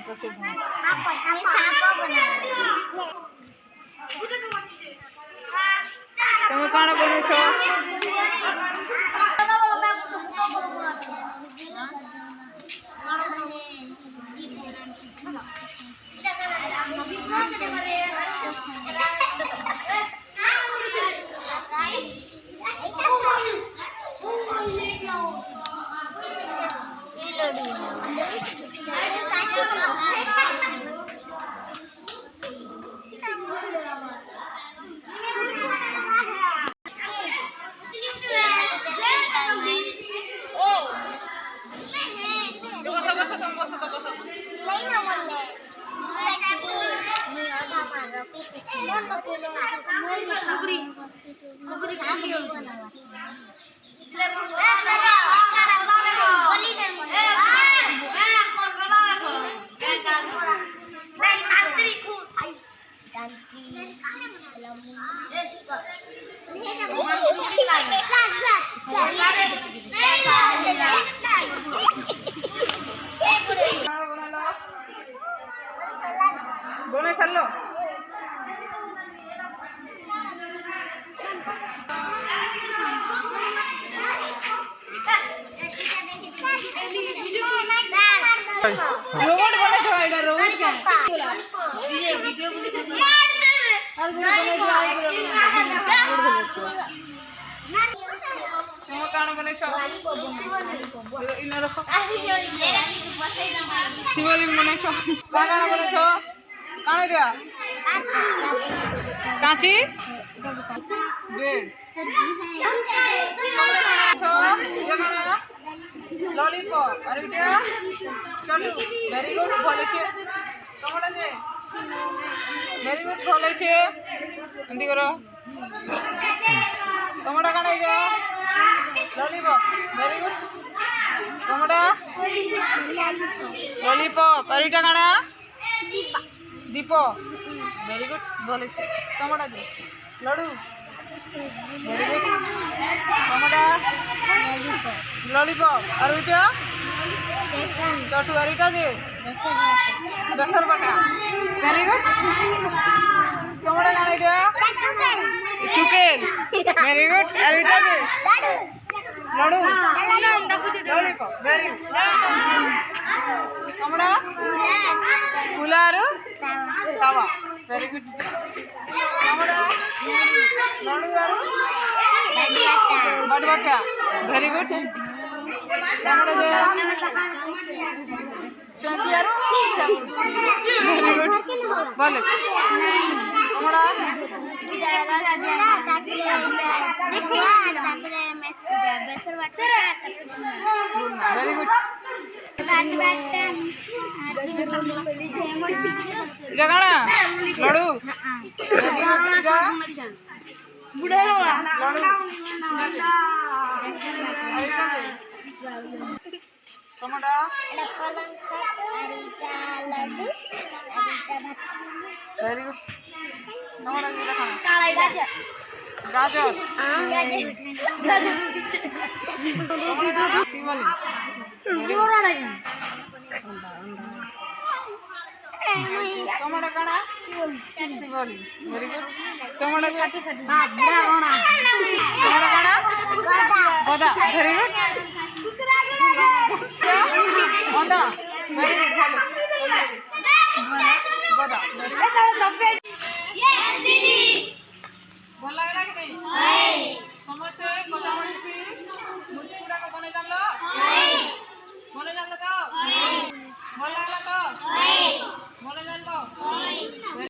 प्रचुर तुम्हें कौन बोले छो बोले चलो रोबोट बोले जो आइडा रोबोट क्या ये वीडियो बोले आज बोले जो आइडा तुम कान बने छो इना रखो शिवलिंग बने छो कान बने छो कान दिया कांची बेड छो ये कान लॉलीपॉप अरे बेटा चलू वेरी गुड भले छे तमडा जे वेरी गुड भले छे एंदी करो तमडा कान आइगा लॉलीपॉप वेरी गुड तमडा लॉलीपॉप अरे बेटा कान दीपो वेरी गुड भले छे तमडा जे लड्डू वेरी गुड तमडा लॉलीपॉप और बेटा चटू और बेटा जे बेसर बटा वेरी गुड तमडा कान आइगा चुकेल वेरी गुड और बेटा जे लड्डू लॉलीपॉप वेरी गुड तमडा कुलार तवा वेरी गुड तमडा लड्डू और बटबटा वेरी गुड तमडा जे चंकी और वेरी गुड बोले तमडा वेरी गुड जगाना लड्डू बुढ़ा टमाटा वेरी गुड टमाटा जी रखना गाजर टमाटा काना शिवली वेरी गुड टमाटा टमाटा काना गदा वेरी गुड अंडा वेरी गुड भले गदा भल लगे कि नहीं समस्ते मूर्ति गुड़ा को बने जान लो